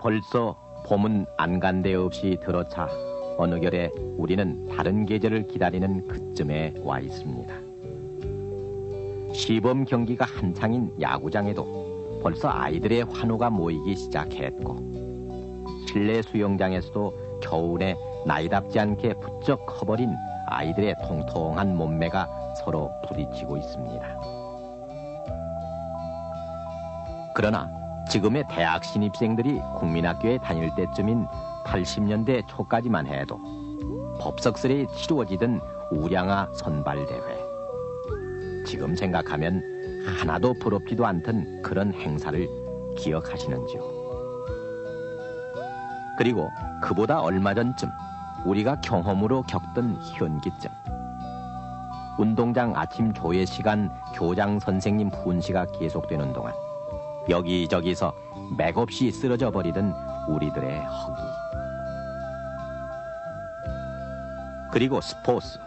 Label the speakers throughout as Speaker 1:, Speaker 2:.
Speaker 1: 벌써 봄은 안간데 없이 들어차 어느 결에 우리는 다른 계절을 기다리는 그쯤에 와 있습니다. 시범 경기가 한창인 야구장에도 벌써 아이들의 환호가 모이기 시작했고, 실내 수영장에서도 겨울에 나이답지 않게 부쩍 커버린 아이들의 통통한 몸매가 서로 부딪히고 있습니다. 그러나 지금의 대학 신입생들이 국민학교에 다닐 때쯤인 80년대 초까지만 해도 법석스레 치루어지던 우량아 선발대회, 지금 생각하면 하나도 부럽지도 않던 그런 행사를 기억하시는지요? 그리고 그보다 얼마 전쯤 우리가 경험으로 겪던 현기증, 운동장 아침 조회 시간 교장 선생님 훈시가 계속되는 동안 여기저기서 맥없이 쓰러져 버리던 우리들의 허기, 그리고 스포츠,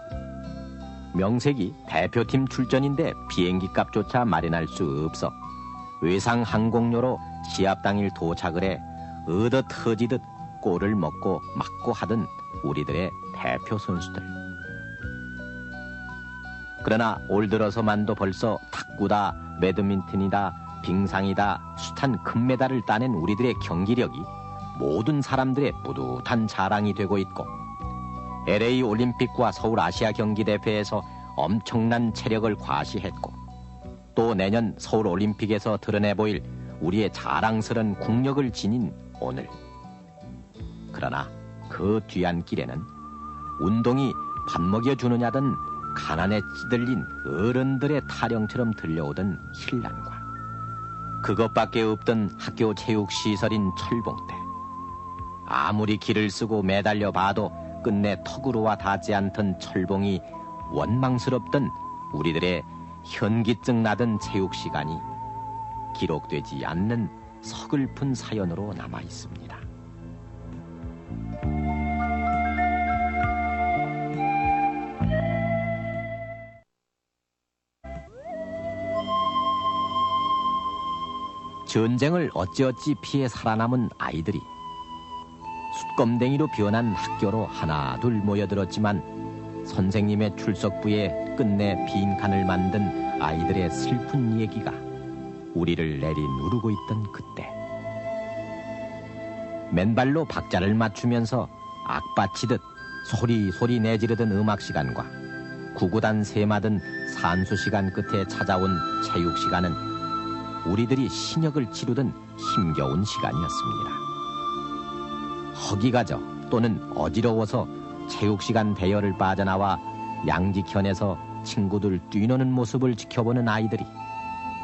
Speaker 1: 명색이 대표팀 출전인데 비행기 값조차 마련할 수 없어 외상 항공료로 시합 당일 도착을 해 얻어 터지듯 골을 먹고 맞고 하던 우리들의 대표 선수들. 그러나 올 들어서만도 벌써 탁구다, 배드민턴이다, 빙상이다, 숱한 금메달을 따낸 우리들의 경기력이 모든 사람들의 뿌듯한 자랑이 되고 있고, LA 올림픽과 서울 아시아 경기대회에서 엄청난 체력을 과시했고, 또 내년 서울 올림픽에서 드러내 보일 우리의 자랑스런 국력을 지닌 오늘. 그러나 그 뒤안길에는 운동이 밥 먹여주느냐던 가난에 찌들린 어른들의 타령처럼 들려오던 hir난과 그것밖에 없던 학교 체육시설인 철봉대. 아무리 기를 쓰고 매달려 봐도 끝내 턱으로와 닿지 않던 철봉이 원망스럽던 우리들의 현기증 나던 체육시간이 기록되지 않는 서글픈 사연으로 남아 있습니다. 전쟁을 어찌어찌 피해 살아남은 아이들이 숯검댕이로 변한 학교로 하나둘 모여들었지만, 선생님의 출석부에 끝내 빈칸을 만든 아이들의 슬픈 얘기가 우리를 내리누르고 있던 그때, 맨발로 박자를 맞추면서 악바치듯 소리소리 내지르던 음악 시간과 구구단 세마든 산수 시간 끝에 찾아온 체육 시간은 우리들이 신역을 치르던 힘겨운 시간이었습니다. 허기가져 또는 어지러워서 체육시간 대열을 빠져나와 양지편에서 친구들 뛰노는 모습을 지켜보는 아이들이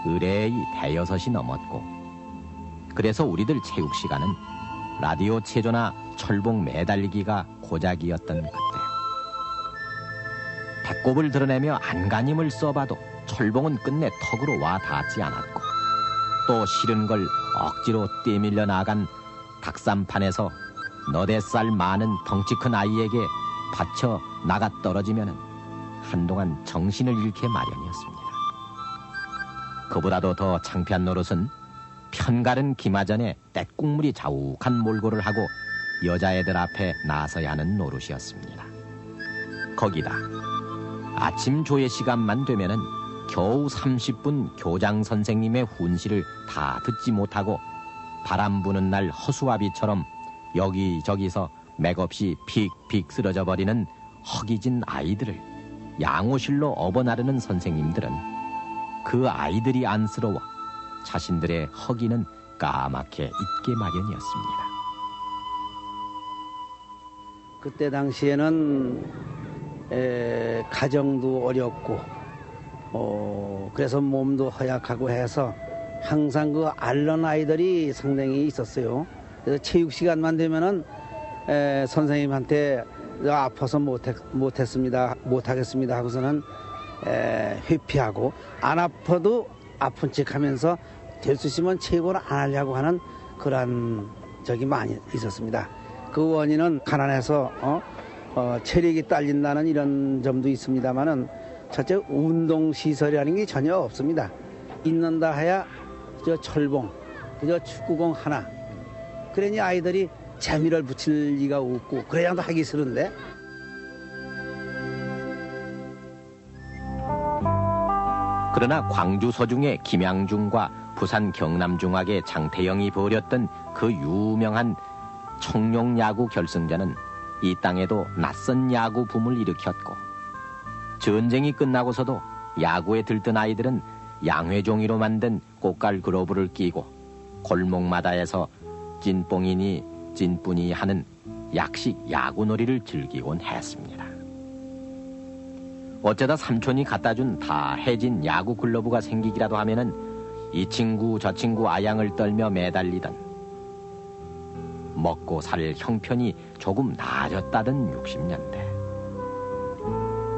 Speaker 1: 의뢰의 대여섯이 넘었고, 그래서 우리들 체육시간은 라디오 체조나 철봉 매달리기가 고작이었던 그때, 배꼽을 드러내며 안간힘을 써봐도 철봉은 끝내 턱으로 와 닿지 않았고, 또 싫은 걸 억지로 떼밀려 나간 닭쌈판에서 너댓살 많은 덩치 큰 아이에게 받쳐 나가 떨어지면 한동안 정신을 잃게 마련이었습니다. 그보다도 더 창피한 노릇은 편가른 기마전에 떼국물이 자욱한 몰골을 하고 여자애들 앞에 나서야 하는 노릇이었습니다. 거기다 아침 조회 시간만 되면은 겨우 30분 교장 선생님의 훈시를 다 듣지 못하고 바람 부는 날 허수아비처럼 여기저기서 맥없이 픽픽 쓰러져 버리는 허기진 아이들을 양호실로 업어나르는 선생님들은 그 아이들이 안쓰러워 자신들의 허기는 까맣게 잊게 마련이었습니다.
Speaker 2: 그때 당시에는 가정도 어렵고 그래서 몸도 허약하고 해서 항상 그 앓는 아이들이 상당히 있었어요. 그래서 체육 시간만 되면은 선생님한테 아파서 못하겠습니다 하고서는 회피하고, 안 아파도 아픈 척하면서 될 수 있으면 체육을 안 하려고 하는 그런 적이 많이 있었습니다. 그 원인은 가난해서 체력이 딸린다는 이런 점도 있습니다만은, 첫째 운동 시설이라는 게 전혀 없습니다. 있는다 해야 저 철봉, 그저 축구공 하나, 그러니 아이들이 재미를 붙일 리가 없고 그래야도 하기 싫은데.
Speaker 1: 그러나 광주 서중의 김양중과 부산 경남중학의 장태영이 벌였던 그 유명한 청룡야구 결승전은 이 땅에도 낯선 야구 붐을 일으켰고, 전쟁이 끝나고서도 야구에 들뜬 아이들은 양회종이로 만든 꽃갈 그로브를 끼고 골목마다에서 찐뽕이니 찐뿐이 하는 약식 야구놀이를 즐기곤 했습니다. 어쩌다 삼촌이 갖다준 다 해진 야구 글러브가 생기기라도 하면은 이 친구 저 친구 아양을 떨며 매달리던, 먹고 살 형편이 조금 나아졌다던 60년대.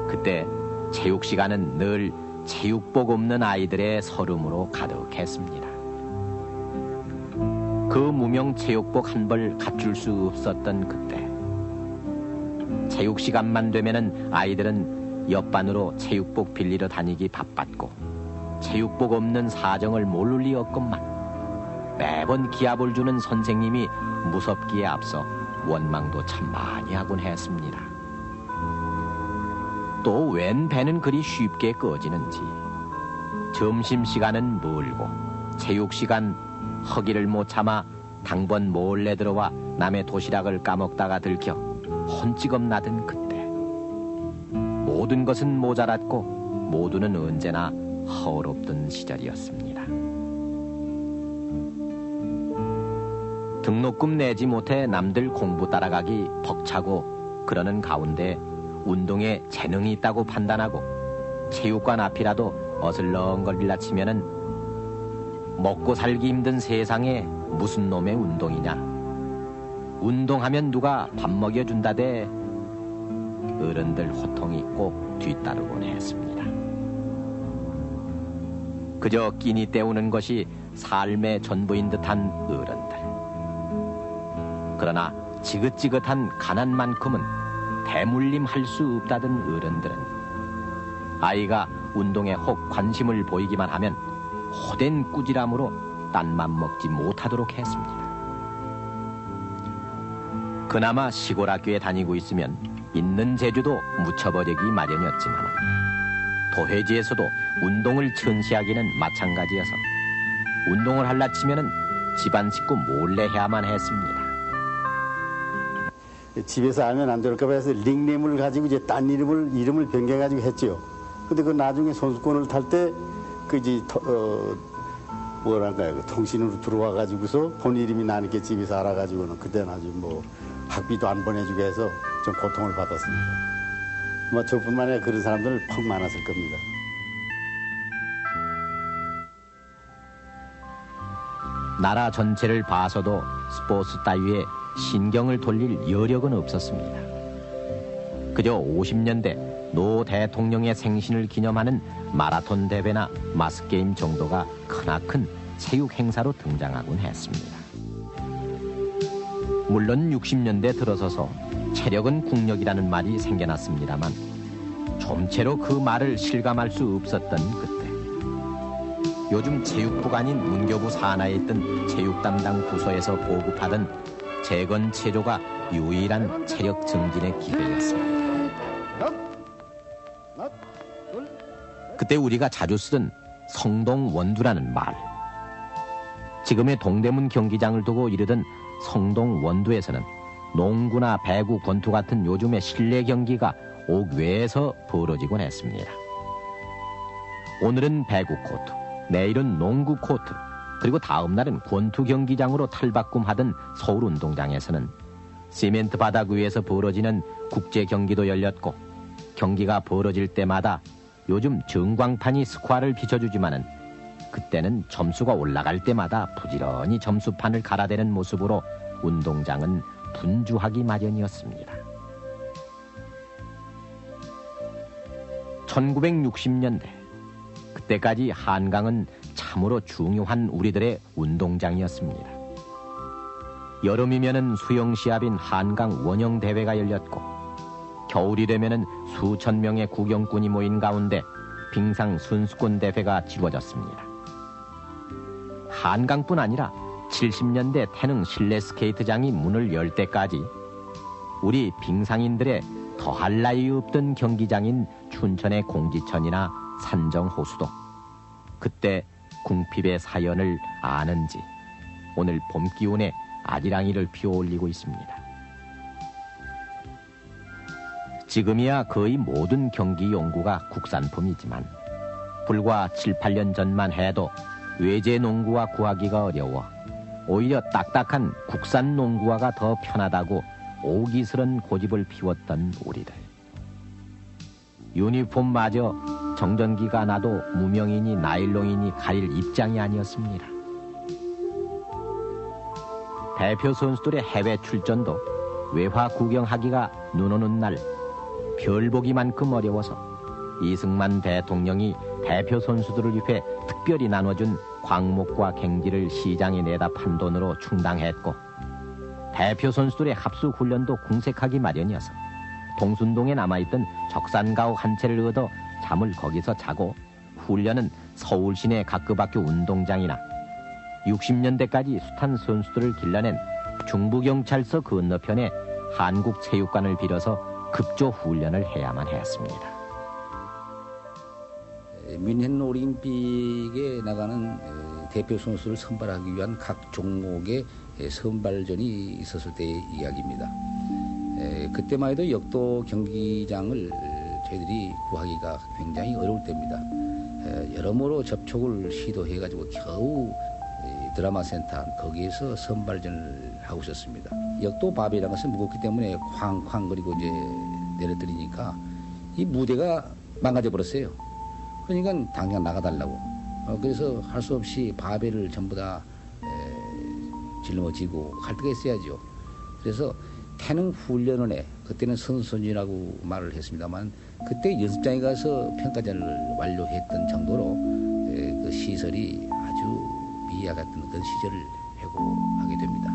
Speaker 1: 그때 체육 시간은 늘 체육복 없는 아이들의 서름으로 가득했습니다. 그 무명 체육복 한 벌 갖출 수 없었던 그때, 체육 시간만 되면은 아이들은 옆반으로 체육복 빌리러 다니기 바빴고, 체육복 없는 사정을 모를 리 없건만 매번 기합을 주는 선생님이 무섭기에 앞서 원망도 참 많이 하곤 했습니다. 또 웬 배는 그리 쉽게 꺼지는지, 점심시간은 멀고 체육시간 허기를 못 참아 당번 몰래 들어와 남의 도시락을 까먹다가 들켜 혼찌겁 나던 그때, 모든 것은 모자랐고 모두는 언제나 허럽던 시절이었습니다. 등록금 내지 못해 남들 공부 따라가기 벅차고 그러는 가운데 운동에 재능이 있다고 판단하고 체육관 앞이라도 어슬렁거릴라 치면은 먹고 살기 힘든 세상에 무슨 놈의 운동이냐, 운동하면 누가 밥 먹여준다대 어른들 호통이 꼭 뒤따르곤 했습니다. 그저 끼니 때우는 것이 삶의 전부인 듯한 어른들. 그러나 지긋지긋한 가난만큼은 대물림할 수 없다던 어른들은 아이가 운동에 혹 관심을 보이기만 하면 호된 꾸지람으로 딴맘 먹지 못하도록 했습니다. 그나마 시골 학교에 다니고 있으면 있는 재주도 묻혀버리기 마련이었지만 도회지에서도 운동을 천시하기는 마찬가지여서 운동을 할라 치면은 집안 식구 몰래 해야만 했습니다.
Speaker 3: 집에서 하면 안 될까 봐 해서 닉네임을 가지고 이제 딴 이름을 변경해가지고 했지요. 근데 그 나중에 선수권을 탈 때 그 이제 뭐랄까요, 그 통신으로 들어와가지고서 본 이름이 나니까 집에서 알아가지고는 그때는 아주 뭐 학비도 안 보내주게 해서 좀 고통을 받았습니다. 뭐 저뿐만 아니라 그런 사람들 퍽 많았을 겁니다.
Speaker 1: 나라 전체를 봐서도 스포츠 따위에 신경을 돌릴 여력은 없었습니다. 그저 50년대 노 대통령의 생신을 기념하는 마라톤 대회나 마스게임 정도가 크나큰 체육 행사로 등장하곤 했습니다. 물론 60년대 들어서서 체력은 국력이라는 말이 생겨났습니다만 좀채로 그 말을 실감할 수 없었던 그때, 요즘 체육부가 아닌 문교부 산하에 있던 체육 담당 부서에서 보급하던 재건 체조가 유일한 체력 증진의 기회였습니다. 그때 우리가 자주 쓰던 성동원두라는 말, 지금의 동대문 경기장을 두고 이르던 성동원두에서는 농구나 배구, 권투 같은 요즘의 실내 경기가 옥외에서 벌어지곤 했습니다. 오늘은 배구 코트, 내일은 농구 코트, 그리고 다음 날은 권투 경기장으로 탈바꿈하던 서울운동장에서는 시멘트 바닥 위에서 벌어지는 국제 경기도 열렸고, 경기가 벌어질 때마다 요즘 전광판이 스코어를 비춰주지만은 그때는 점수가 올라갈 때마다 부지런히 점수판을 갈아대는 모습으로 운동장은 분주하기 마련이었습니다. 1960년대, 그때까지 한강은 참으로 중요한 우리들의 운동장이었습니다. 여름이면은 수영시합인 한강 원형대회가 열렸고, 겨울이 되면은 수천 명의 구경꾼이 모인 가운데 빙상 선수권 대회가 치러졌습니다. 한강뿐 아니라 70년대 태릉 실내 스케이트장이 문을 열 때까지 우리 빙상인들의 더할 나위 없던 경기장인 춘천의 공지천이나 산정호수도 그때 궁핍의 사연을 아는지 오늘 봄 기운에 아지랑이를 피어올리고 있습니다. 지금이야 거의 모든 경기 용구가 국산품이지만 불과 7, 8년 전만 해도 외제 농구화 구하기가 어려워 오히려 딱딱한 국산 농구화가 더 편하다고 오기스런 고집을 피웠던 우리들. 유니폼마저 정전기가 나도 무명이니 나일론이니 가릴 입장이 아니었습니다. 대표 선수들의 해외 출전도 외화 구경하기가 눈 오는 날 별 보기만큼 어려워서 이승만 대통령이 대표 선수들을 위해 특별히 나눠준 광목과 갱지를 시장에 내다 판 돈으로 충당했고 대표 선수들의 합숙 훈련도 궁색하기 마련이어서 동순동에 남아있던 적산가옥 한 채를 얻어 잠을 거기서 자고 훈련은 서울 시내 각급 학교 운동장이나 60년대까지 숱한 선수들을 길러낸 중부경찰서 건너편에 한국체육관을 빌어서 급조 훈련을 해야만 했습니다.
Speaker 4: 뮌헨 올림픽에 나가는 대표 선수를 선발하기 위한 각 종목의 선발전이 있었을 때의 이야기입니다. 그때만 해도 역도 경기장을 저희들이 구하기가 굉장히 어려울 때입니다. 여러모로 접촉을 시도해가지고 겨우 드라마 센터 거기에서 선발전을 하고 있었습니다. 역도 바벨이라는 것은 무겁기 때문에 쾅쾅 그리고 이제 내려뜨리니까 이 무대가 망가져 버렸어요. 그러니까 당장 나가달라고. 그래서 할 수 없이 바벨을 전부 다 짊어지고 갈 데가 있어야죠. 그래서 태릉 훈련원에 그때는 선수촌이라고 말을 했습니다만 그때 연습장에 가서 평가전을 완료했던 정도로 그 시설이 아주 미약했던 그런 시절을 회고하게 됩니다.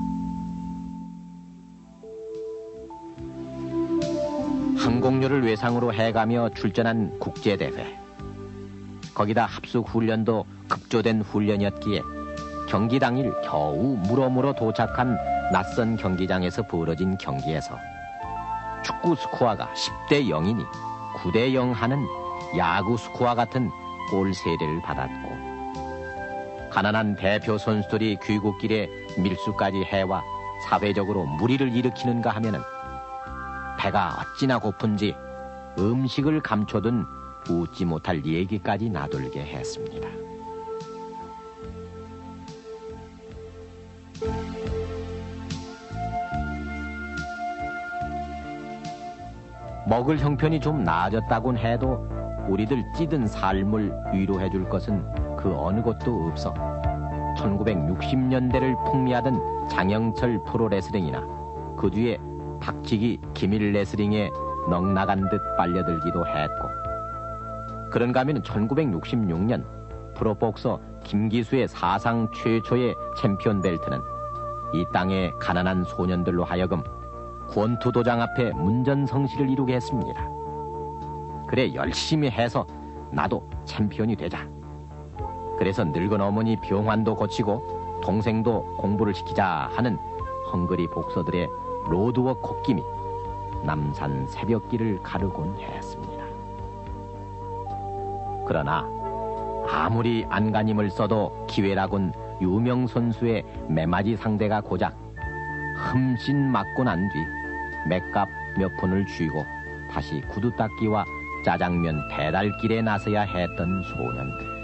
Speaker 1: 항공료를 외상으로 해가며 출전한 국제대회. 거기다 합숙 훈련도 급조된 훈련이었기에 경기 당일 겨우 물어물어 도착한 낯선 경기장에서 벌어진 경기에서 축구 스코어가 10대 0이니 9대 0 하는 야구 스코어 같은 골 세례를 받았고 가난한 대표 선수들이 귀국길에 밀수까지 해와 사회적으로 무리를 일으키는가 하면은 배가 어찌나 고픈지 음식을 감춰둔 웃지 못할 얘기까지 나돌게 했습니다. 먹을 형편이 좀 나아졌다곤 해도 우리들 찌든 삶을 위로해줄 것은 그 어느 곳도 없어 1960년대를 풍미하던 장영철 프로레슬링이나 그 뒤에 박치기 기밀 레슬링에 넉나간 듯 빨려들기도 했고 그런가 하면 1966년 프로복서 김기수의 사상 최초의 챔피언 벨트는 이 땅의 가난한 소년들로 하여금 권투도장 앞에 문전성시를 이루게 했습니다. 그래 열심히 해서 나도 챔피언이 되자. 그래서 늙은 어머니 병환도 고치고 동생도 공부를 시키자 하는 헝그리 복서들의 로드워크 콧김이 남산 새벽길을 가르곤 했습니다. 그러나 아무리 안간힘을 써도 기회라곤 유명 선수의 매맞이 상대가 고작 흠씬 맞고 난 뒤 맥값 몇 푼을 쥐고 다시 구두 닦기와 짜장면 배달길에 나서야 했던 소년들.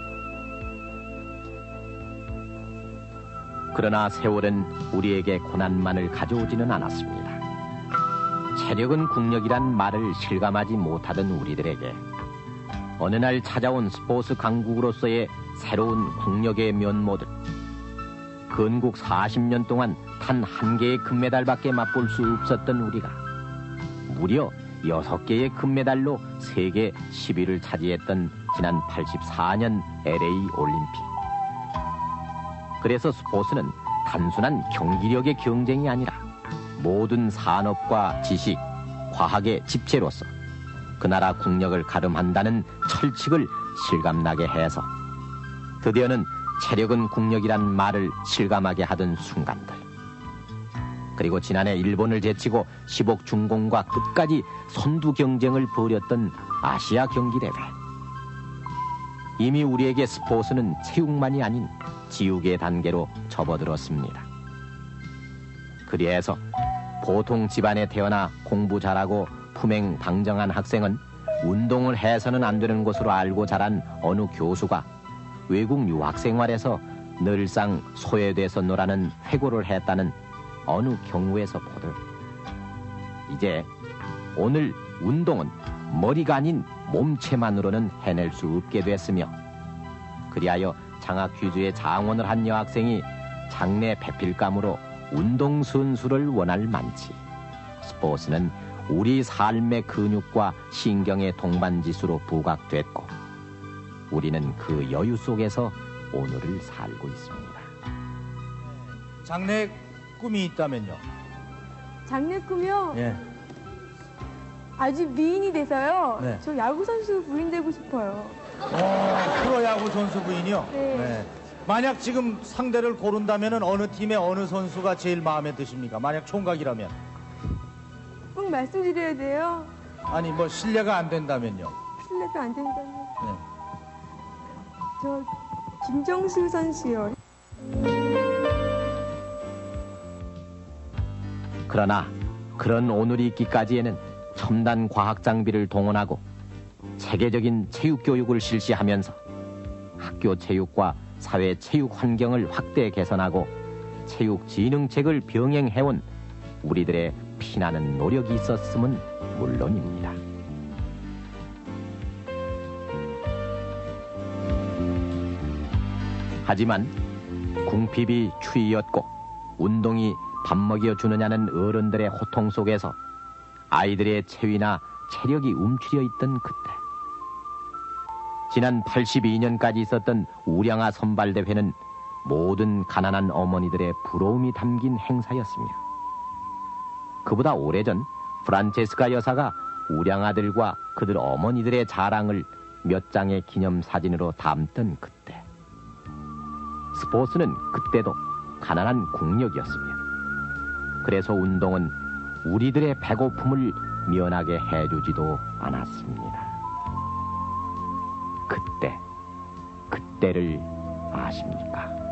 Speaker 1: 그러나 세월은 우리에게 고난만을 가져오지는 않았습니다. 체력은 국력이란 말을 실감하지 못하던 우리들에게 어느 날 찾아온 스포츠 강국으로서의 새로운 국력의 면모들. 건국 40년 동안 단 한 개의 금메달밖에 맛볼 수 없었던 우리가 무려 6개의 금메달로 세계 10위를 차지했던 지난 84년 LA 올림픽. 그래서 스포츠는 단순한 경기력의 경쟁이 아니라 모든 산업과 지식, 과학의 집체로서 그 나라 국력을 가름한다는 철칙을 실감나게 해서 드디어는 체력은 국력이란 말을 실감하게 하던 순간들. 그리고 지난해 일본을 제치고 10억 중공과 끝까지 선두 경쟁을 벌였던 아시아 경기대회. 이미 우리에게 스포츠는 체육만이 아닌 지육의 단계로 접어들었습니다. 그래서 보통 집안에 태어나 공부 잘하고 품행 당정한 학생은 운동을 해서는 안 되는 것으로 알고 자란 어느 교수가 외국 유학 생활에서 늘상 소외돼서 놀라는 회고를 했다는 어느 경우에서 보듯 이제 오늘 운동은 머리가 아닌 몸체만으로는 해낼 수 없게 됐으며 그리하여 장학 퀴즈에 장원을 한 여학생이 장래 배필감으로 운동선수를 원할 만치 스포츠는 우리 삶의 근육과 신경의 동반지수로 부각됐고 우리는 그 여유 속에서 오늘을 살고 있습니다.
Speaker 5: 장래 꿈이 있다면요?
Speaker 6: 장래 꿈이요?
Speaker 5: 예.
Speaker 6: 아주 미인이 돼서요.
Speaker 5: 네.
Speaker 6: 저 야구선수 부인 되고 싶어요.
Speaker 5: 프로야구 선수 부인이요?
Speaker 6: 네.
Speaker 5: 만약 지금 상대를 고른다면 어느 팀의 어느 선수가 제일 마음에 드십니까? 만약 총각이라면?
Speaker 6: 꼭 말씀드려야 돼요.
Speaker 5: 아니 뭐 실례가 안 된다면요?
Speaker 6: 실례가 안 된다면.
Speaker 5: 네.
Speaker 6: 저 김정수 선수요.
Speaker 1: 그러나 그런 오늘이 있기까지에는 첨단 과학 장비를 동원하고 체계적인 체육 교육을 실시하면서 학교 체육과 사회 체육 환경을 확대 개선하고 체육 진흥책을 병행해온 우리들의 피나는 노력이 있었음은 물론입니다. 하지만 궁핍이 추위였고 운동이 밥 먹여주느냐는 어른들의 호통 속에서 아이들의 체위나 체력이 움츠려 있던 그때 지난 82년까지 있었던 우량아 선발대회는 모든 가난한 어머니들의 부러움이 담긴 행사였으며 그보다 오래전 프란체스카 여사가 우량아들과 그들 어머니들의 자랑을 몇 장의 기념사진으로 담던 그때 스포츠는 그때도 가난한 국력이었으며 그래서 운동은 우리들의 배고픔을 면하게 해주지도 않았습니다. 그때를 아십니까?